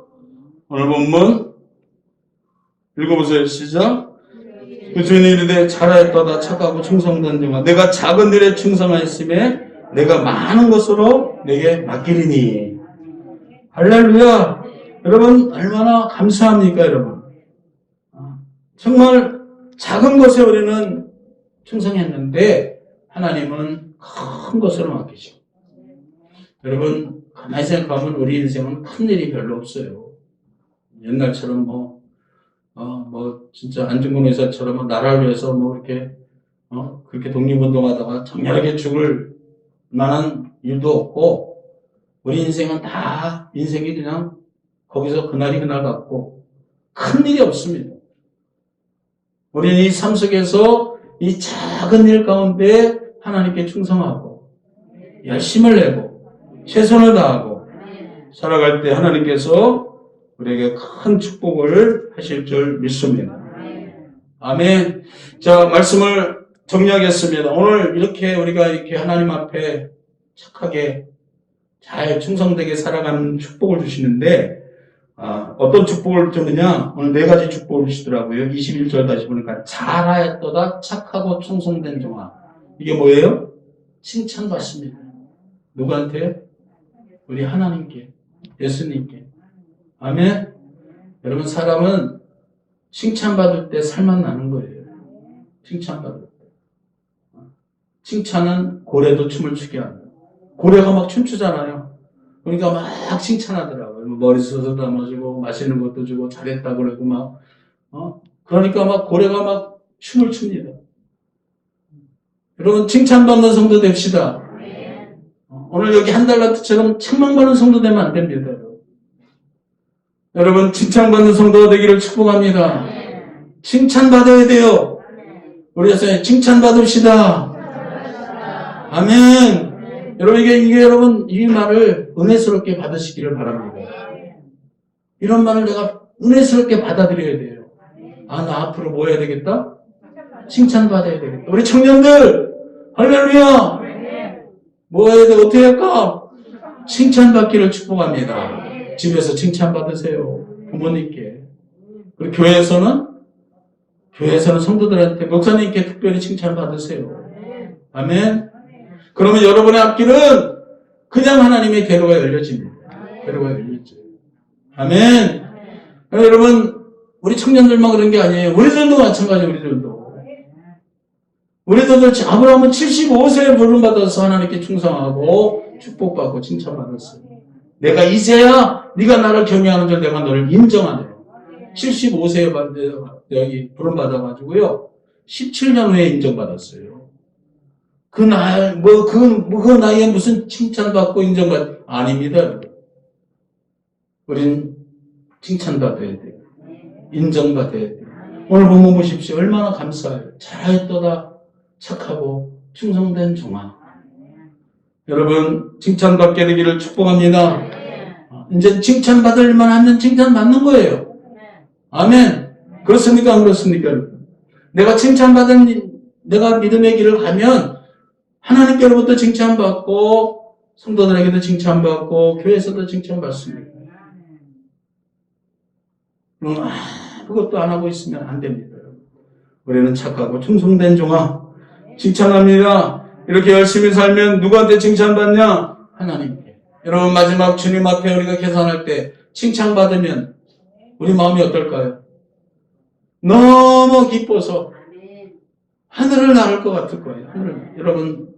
오늘 본문 읽어보세요. 시작. 그 주인이 이르되 잘하였도다 착하고 충성된 종아 내가 작은 일에 충성하였음에 내가 많은 것으로 내게 맡기리니. 할렐루야. 여러분 얼마나 감사합니까 여러분. 정말 작은 것에 우리는 충성했는데 하나님은 큰 것으로 맡기시고. 여러분 가만히 생각하면 우리 인생은 큰 일이 별로 없어요. 옛날처럼 진짜 안중근 의사처럼 나라를 위해서 이렇게 그렇게 독립운동하다가 정렬하게 죽을 만한 일도 없고 우리 인생은 다 인생이 그냥 거기서 그날이 그날 같고 큰 일이 없습니다. 우리는 이 삶 속에서 이 작은 일 가운데 하나님께 충성하고 열심을 내고 최선을 다하고 살아갈 때 하나님께서 우리에게 큰 축복을 하실 줄 믿습니다. 아멘. 자, 말씀을 정리하겠습니다. 오늘 이렇게 우리가 이렇게 하나님 앞에 착하게 잘 충성되게 살아가는 축복을 주시는데 어떤 축복을 주느냐? 오늘 4가지 축복을 주시더라고요. 21절 다시 보니까 잘하였도다 착하고 충성된 종아. 이게 뭐예요? 칭찬받습니다. 누구한테? 우리 하나님께, 예수님께. 아멘. 여러분 사람은 칭찬받을 때 살만 나는 거예요. 칭찬받을 때. 칭찬은 고래도 춤을 추게 한다. 고래가 막 춤추잖아요. 그러니까 막 칭찬하더라고요. 머리 숱을 담아주고 맛있는 것도 주고 잘했다 그러고 막 그러니까 막 고래가 막 춤을 춥니다. 여러분 칭찬받는 성도 됩시다. 오늘 여기 한 달란트처럼 책망받는 성도 되면 안 됩니다. 여러분 칭찬받는 성도가 되기를 축복합니다. 칭찬받아야 돼요. 우리 교사님 칭찬받읍시다. 아멘. 여러분 이게 여러분 이 말을 은혜스럽게 받으시기를 바랍니다. 이런 말을 내가 은혜스럽게 받아들여야 돼요. 나 앞으로 뭐 해야 되겠다? 칭찬받아야 되겠다. 우리 청년들 할렐루야. 뭐 해야 돼? 어떻게 할까? 칭찬받기를 축복합니다. 집에서 칭찬받으세요. 부모님께. 그리고 교회에서는 교회에서는 성도들한테 목사님께 특별히 칭찬받으세요. 아멘. 그러면 여러분의 앞길은 그냥 하나님의 대로가 열려집니다. 대로가 열리죠. 아멘. 여러분, 우리 청년들만 그런 게 아니에요. 우리들도 마찬가지예요. 우리들도 아브라함은 75세에 부름받아서 하나님께 충성하고 축복받고 칭찬받았어요. 내가 이제야 네가 나를 경외하는 줄 내가 너를 인정하네요. 75세에 여기 부름받아가지고요. 17년 후에 인정받았어요. 그 나이에 무슨 칭찬받고 아닙니다. 우린 칭찬받아야 돼요. 인정받아야 돼요. 오늘 본문 보십시오. 얼마나 감사해요. 잘하였도다. 착하고 충성된 종아. 여러분, 칭찬받게 되기를 축복합니다. 이제 칭찬받을 만한 칭찬받는 거예요. 아멘. 그렇습니까? 안 그렇습니까? 내가 내가 믿음의 길을 가면 하나님께로부터 칭찬받고 성도들에게도 칭찬받고 교회에서도 칭찬받습니다. 그것도 안 하고 있으면 안 됩니다. 우리는 착하고 충성된 종아 칭찬합니다. 이렇게 열심히 살면 누구한테 칭찬받냐? 하나님께. 여러분 마지막 주님 앞에 우리가 계산할 때 칭찬받으면 우리 마음이 어떨까요? 너무 기뻐서 하늘을 나를 것 같을 거예요. 여러분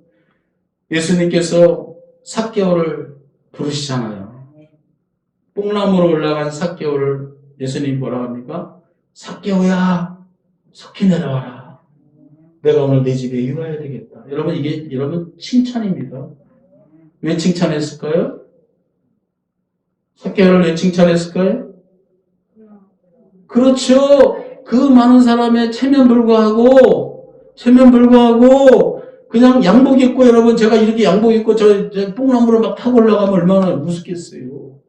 예수님께서 삭개오를 부르시잖아요. 뽕나무로 올라간 삭개오를 예수님 뭐라 합니까? 삭개오야 속히 내려와라. 내가 오늘 내 집에 유하여야 되겠다. 여러분 이게 칭찬입니다. 왜 칭찬했을까요? 삭개오를 왜 칭찬했을까요? 그렇죠. 그 많은 사람의 체면 불구하고 그냥 양복 입고 여러분 제가 이렇게 양복 입고 저 뽕나무를 막 타고 올라가면 얼마나 무섭겠어요.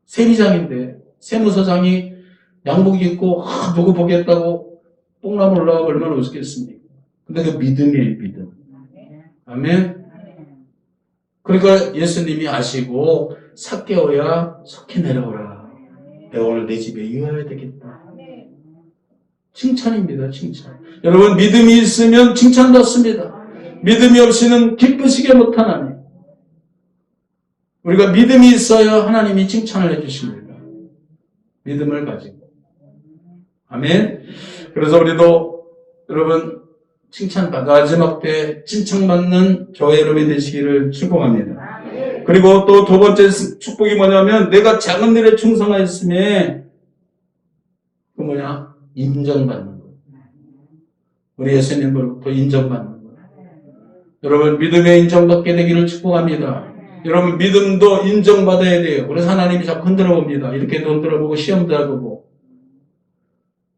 세리장인데 세무서장이 양복 입고 누구 보겠다고 뽕나무 올라가면 얼마나 무섭겠습니까? 근데 그 믿음이에요. 믿음. 아멘. 그러니까 예수님이 아시고 삭개오야 속히 내려오라. 내가 오늘 내 집에 유하여야 되겠다. 칭찬입니다. 칭찬. 여러분 믿음이 있으면 칭찬받습니다. 믿음이 없이는 기쁘시게 못하나니 우리가 믿음이 있어야 하나님이 칭찬을 해주십니다. 믿음을 가지고. 아멘. 그래서 우리도 여러분 마지막 때 칭찬받는 교회 여러분이 되시기를 축복합니다. 그리고 또 두 번째 축복이 뭐냐면 내가 작은 일에 충성하였음에 인정받는 거예요. 우리 예수님으로부터 인정받는 거예요. 여러분 믿음에 인정받게 되기를 축복합니다. 여러분 믿음도 인정받아야 돼요. 그래서 하나님이 자꾸 흔들어 봅니다. 이렇게도 흔들어 보고 시험도 해보고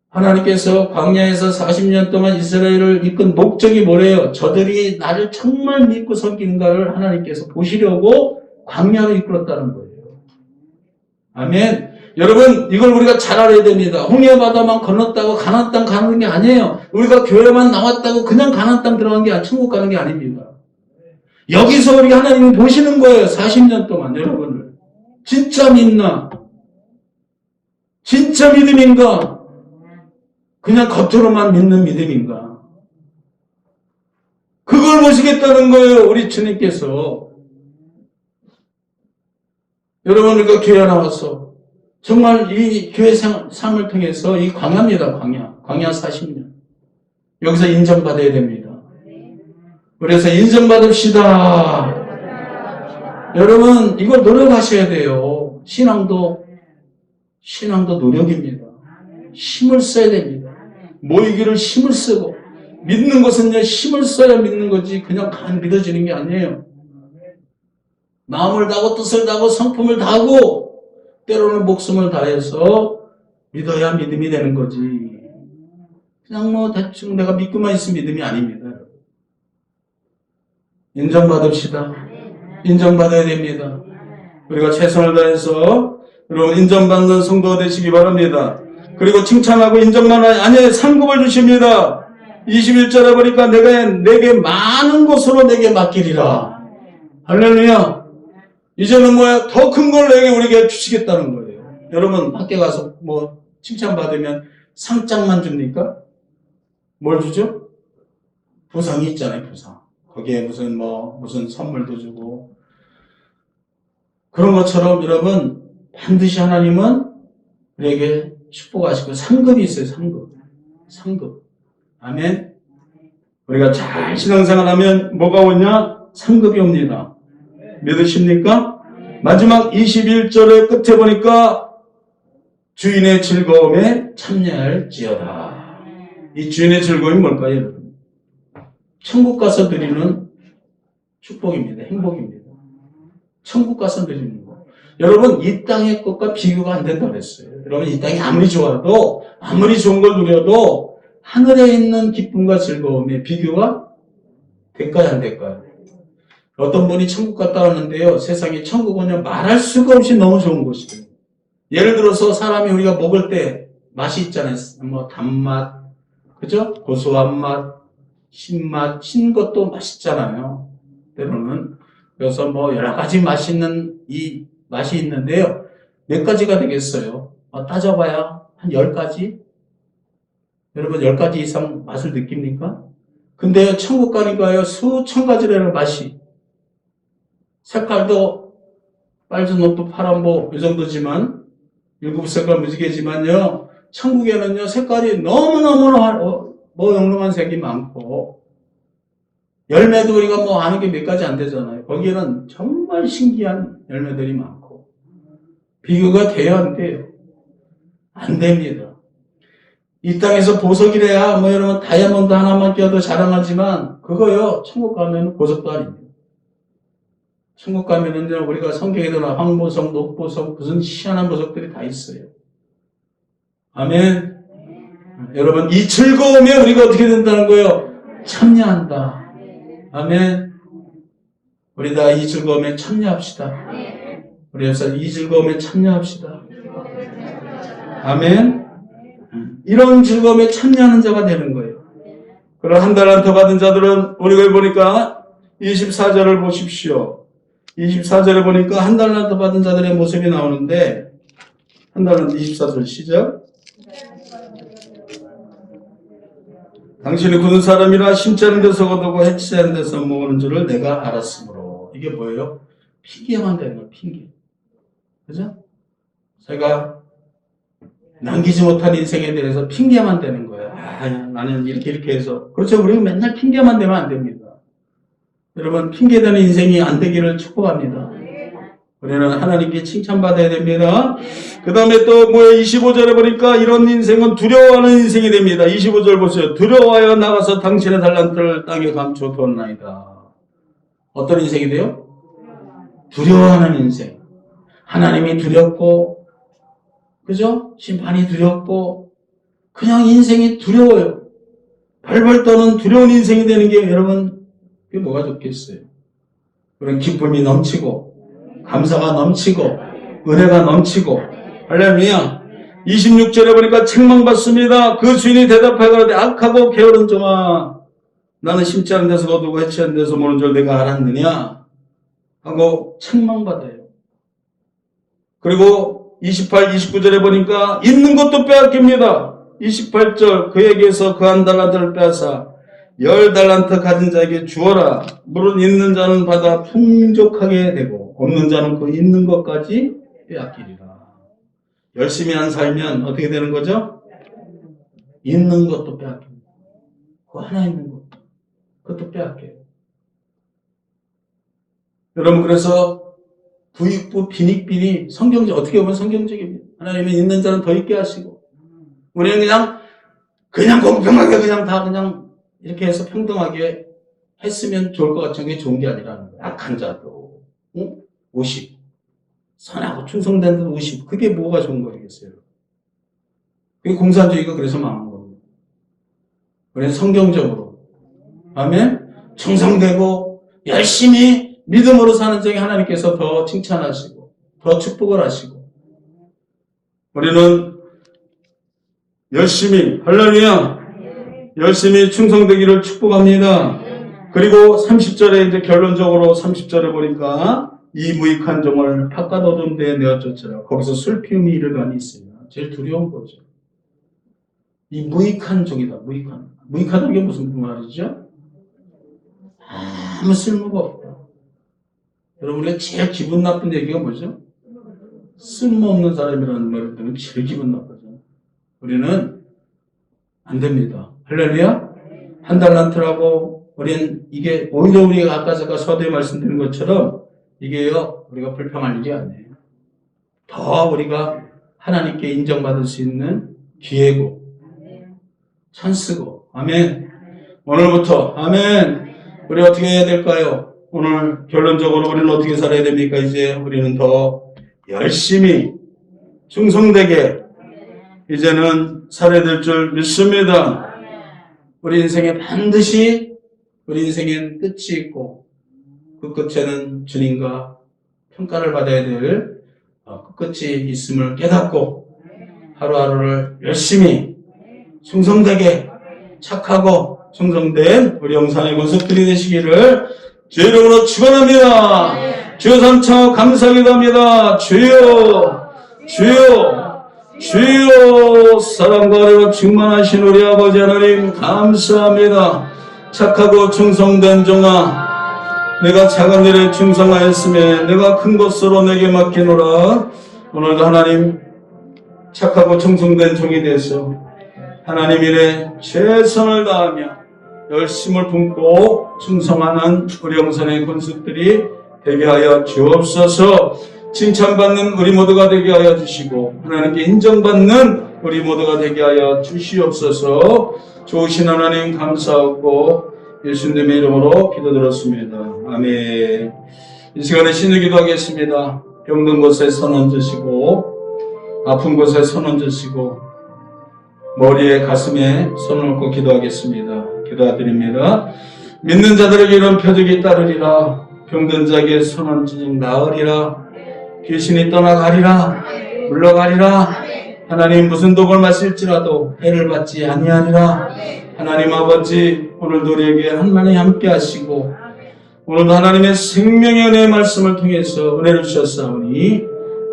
하나님께서 광야에서 40년 동안 이스라엘을 이끈 목적이 뭐래요? 저들이 나를 정말 믿고 섬기는가를 하나님께서 보시려고 광야로 이끌었다는 거예요. 아멘. 여러분 이걸 우리가 잘 알아야 됩니다. 홍해 바다만 건넜다고 가나안 땅 가는 게 아니에요. 우리가 교회만 나왔다고 그냥 가나안 땅 들어간 게 천국 가는 게 아닙니다. 여기서 우리 하나님이 보시는 거예요. 40년 동안 여러분을. 진짜 믿나? 진짜 믿음인가? 그냥 겉으로만 믿는 믿음인가? 그걸 보시겠다는 거예요. 우리 주님께서. 여러분 우리가 교회 나와서 정말 이 교회 삶을 통해서 이 광야입니다. 광야 40년. 여기서 인정받아야 됩니다. 그래서 인정받읍시다. 여러분 이걸 노력하셔야 돼요. 신앙도 노력입니다. 힘을 써야 됩니다. 모이기를 힘을 쓰고 믿는 것은요 힘을 써야 믿는 거지 그냥 믿어지는 게 아니에요. 마음을 다하고 뜻을 다하고 성품을 다하고 때로는 목숨을 다해서 믿어야 믿음이 되는 거지. 그냥 대충 내가 믿고만 있으면 믿음이 아닙니다. 인정받읍시다. 인정받아야 됩니다. 우리가 최선을 다해서 여러분 인정받는 성도가 되시기 바랍니다. 그리고 칭찬하고 인정만 아니에요. 상급을 주십니다. 21절에 보니까 내게 많은 것으로 내게 맡기리라. 할렐루야. 이제는 더 큰 걸 우리에게 주시겠다는 거예요. 여러분 밖에 가서 칭찬받으면 상장만 줍니까? 뭘 주죠? 보상이 있잖아요, 보상. 거기에 무슨 선물도 주고. 그런 것처럼 여러분, 반드시 하나님은 우리에게 축복하시고 상급이 있어요, 상급. 상급. 아멘. 우리가 잘 신앙생활하면 뭐가 오냐? 상급이 옵니다. 믿으십니까? 마지막 21절의 끝에 보니까 주인의 즐거움에 참여할지어다. 이 주인의 즐거움이 뭘까요, 여러분? 천국 가서 드리는 축복입니다. 행복입니다. 천국 가서 드리는 거. 여러분, 이 땅의 것과 비교가 안 된다고 했어요. 여러분, 이 땅이 아무리 좋아도, 아무리 좋은 걸 누려도 하늘에 있는 기쁨과 즐거움에 비교가 될까요, 안 될까요? 어떤 분이 천국 갔다 왔는데요. 세상에 천국은요, 말할 수가 없이 너무 좋은 곳이에요. 예를 들어서 사람이 우리가 먹을 때 맛이 있잖아요. 뭐 단맛, 그죠? 고소한 맛, 신맛, 신 것도 맛있잖아요. 때로는. 그래서 뭐 여러 가지 맛있는 이 맛이 있는데요. 몇 가지가 되겠어요? 따져봐야 한 10가지? 여러분 10가지 이상 맛을 느낍니까? 근데 천국 가니까요. 수천 가지라는 맛이. 색깔도 빨간 옷도 파란 뭐 이 정도지만 7색깔 무지개지만요. 천국에는요. 색깔이 너무너무 영롱한 색이 많고 열매도 우리가 뭐 아는 게 몇 가지 안 되잖아요. 거기에는 정말 신기한 열매들이 많고 비교가 돼야 안 돼요. 안 됩니다. 이 땅에서 보석이래야 뭐 여러분 다이아몬드 하나만 껴도 자랑하지만 그거요. 천국 가면 보석도 아닙니다. 천국 가면은요. 우리가 성경에도 황보석, 녹보석 무슨 희한한 보석들이 다 있어요. 아멘. 여러분 이 즐거움에 우리가 어떻게 된다는 거예요? 참여한다. 아멘. 우리 다 이 즐거움에 참여합시다. 우리 여기서 이 즐거움에 참여합시다. 아멘. 이런 즐거움에 참여하는 자가 되는 거예요. 그럼 한 달란트 받은 자들은 우리가 보니까 24절을 보십시오. 24절에 보니까 한 달란트 받은 자들의 모습이 나오는데 한 달란트 24절 시작. 당신이 굳은 사람이라 심자는 데서 거두고 해치는 데서 모으는 줄을 내가 알았으므로. 이게 뭐예요? 핑계만 되는 거예요. 핑계. 그죠? 제가 남기지 못한 인생에 대해서 핑계만 되는 거예요. 나는 이렇게 해서. 그렇죠. 우리가 맨날 핑계만 대면 안 됩니다. 여러분 핑계대는 인생이 안 되기를 축복합니다. 우리는 하나님께 칭찬받아야 됩니다. 그 다음에 또 25절에 보니까 이런 인생은 두려워하는 인생이 됩니다. 25절 보세요. 두려워하여 나가서 당신의 달란트를 땅에 감춰두었나이다. 어떤 인생이 돼요? 두려워하는 인생. 하나님이 두렵고 그죠? 심판이 두렵고 그냥 인생이 두려워요. 벌벌 떠는 두려운 인생이 되는 게 여러분 그게 뭐가 좋겠어요? 그런 기쁨이 넘치고 감사가 넘치고 은혜가 넘치고 할렐루야. 26절에 보니까 책망받습니다. 그 주인이 대답하여 가로되 악하고 게으른 종아 나는 심지 않은 데서 거두고 해치 않은 데서 모는 줄 내가 알았느냐 하고 책망받아요. 그리고 28, 29절에 보니까 있는 것도 빼앗깁니다. 28절 그에게서 그 한 달란트를 빼앗아 10달란트 가진 자에게 주어라. 물은 있는 자는 받아 풍족하게 되고 없는 자는 그 있는 것까지 빼앗기리라. 열심히 안 살면 어떻게 되는 거죠? 있는 것도 빼앗깁니다. 그 하나 있는 것 그것도 빼앗겨요. 여러분 그래서 부익부 빈익빈이 성경적 어떻게 보면 성경적입니다. 하나님은 있는 자는 더 있게 하시고 우리는 그냥 공평하게 그냥 다 그냥 이렇게 해서 평등하게 했으면 좋을 것 같은 게 좋은 게 아니라는 거예요. 악한 자도 50 선하고 충성된 자도 50 그게 뭐가 좋은 거겠어요? 그게 공산주의가 그래서 망한 겁니다. 우리는 성경적으로 아멘 충성되고 열심히 믿음으로 사는 중에 하나님께서 더 칭찬하시고 더 축복을 하시고 우리는 열심히 할렐루야 열심히 충성되기를 축복합니다. 그리고 30절에 이제 결론적으로 30절에 보니까 이 무익한 종을 바깥 어두운 데에 내어 쫓으라. 거기서 슬픔이 이르간이 있습니다. 제일 두려운 거죠. 이 무익한 종이다. 무익하다는 게 무슨 말이죠? 아무 쓸모가 없다. 여러분, 우리가 제일 기분 나쁜 얘기가 뭐죠? 쓸모없는 사람이라는 말을 듣는 제일 기분 나쁘잖아요. 우리는 안 됩니다. 할렐루야? 한 달란트라고 이게 오히려 우리가 아까 제가 서두에 말씀드린 것처럼 이게요, 우리가 불평할 일이 아니에요. 더 우리가 하나님께 인정받을 수 있는 기회고, 찬스고, 아멘. 오늘부터, 아멘. 우리 어떻게 해야 될까요? 오늘 결론적으로 우리는 어떻게 살아야 됩니까? 이제 우리는 더 열심히, 충성되게, 이제는 살아야 될 줄 믿습니다. 우리 인생에 반드시, 우리 인생엔 끝이 있고, 그 끝에는 주님과 평가를 받아야 될 끝이 있음을 깨닫고 하루하루를 열심히 충성되게 착하고 충성된 우리 영산의 권속들이 되시기를 주의 이름으로 축원합니다. 주여 삼차 감사기도합니다. 주여 사랑과 은혜로 충만하신 우리 아버지 하나님 감사합니다. 착하고 충성된 종아, 내가 작은 일에 충성하였으며 내가 큰 것으로 내게 맡기노라. 오늘도 하나님 착하고 충성된 종이 되서 하나님 일에 최선을 다하며 열심을 품고 충성하는 우리 영산의 권속들이 되게 하여 주옵소서. 칭찬받는 우리 모두가 되게 하여 주시고 하나님께 인정받는 우리 모두가 되게 하여 주시옵소서. 좋으신 하나님 감사하고 예수님의 이름으로 기도드렸습니다. 아멘. 이 시간에 신의 기도하겠습니다. 병든 곳에 손 얹으시고 아픈 곳에 손 얹으시고 머리에 가슴에 손을 얹고 기도하겠습니다. 기도드립니다. 믿는 자들에게 이런 표적이 따르리라. 병든 자에게 손 얹으니 나으리라. 귀신이 떠나가리라. 물러가리라. 하나님 무슨 독을 마실지라도 해를 받지 아니하리라. 하나님 아버지, 오늘도 우리에게 하나님 함께 하시고 오늘도 하나님의 생명의 은혜의 말씀을 통해서 은혜를 주셨사오니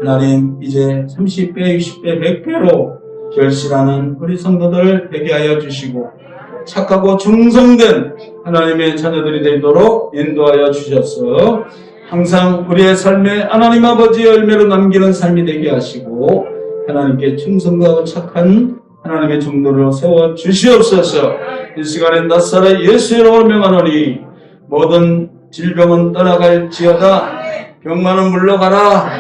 하나님 이제 30배, 60배, 100배로 결실하는 우리 성도들 되게 하여 주시고 착하고 충성된 하나님의 자녀들이 되도록 인도하여 주셔서 항상 우리의 삶에 하나님 아버지의 열매로 남기는 삶이 되게 하시고 하나님께 충성하고 착한 하나님의 종도를 세워 주시옵소서. 이 시간에 낯설의 예수의 이름으로 명하노니 모든 질병은 떠나갈지어다. 병만은 물러가라.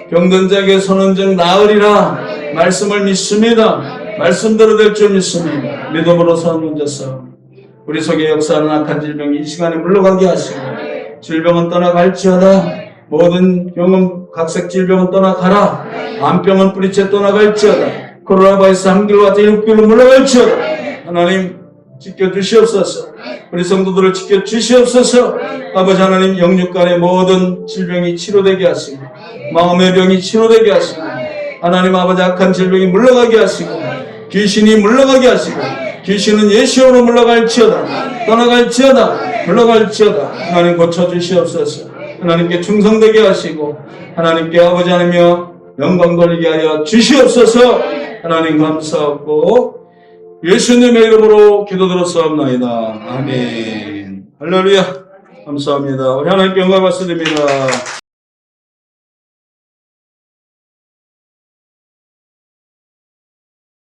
병든 자에게 손 얹은 나으리라. 말씀을 믿습니다. 말씀대로 될 줄 믿습니다. 믿음으로 손 얹어서 우리 속에 역사하는 악한 질병이 이 시간에 물러가게 하시고 질병은 떠나갈지어다. 모든 병은 각색 질병은 떠나가라. 암병은 뿌리째 떠나갈지어다. 코로나 바이러스 한길로 와서 일국길로 물러갈지어다. 하나님 지켜주시옵소서. 우리 성도들을 지켜주시옵소서. 아버지 하나님 영육간의 모든 질병이 치료되게 하시고 마음의 병이 치료되게 하시고 하나님 아버지 악한 질병이 물러가게 하시고 귀신이 물러가게 하시고 귀신은 예수로 물러갈지어다. 떠나갈지어다. 물러갈지어다. 하나님 고쳐주시옵소서. 하나님께 충성되게 하시고 하나님께 아버지 하나며 영광 돌리게 하여 주시옵소서. 하나님 감사하고 예수님의 이름으로 기도드렸사옵나이다. 아멘. 할렐루야. 감사합니다. 우리 하나님께 영광 말씀드립니다.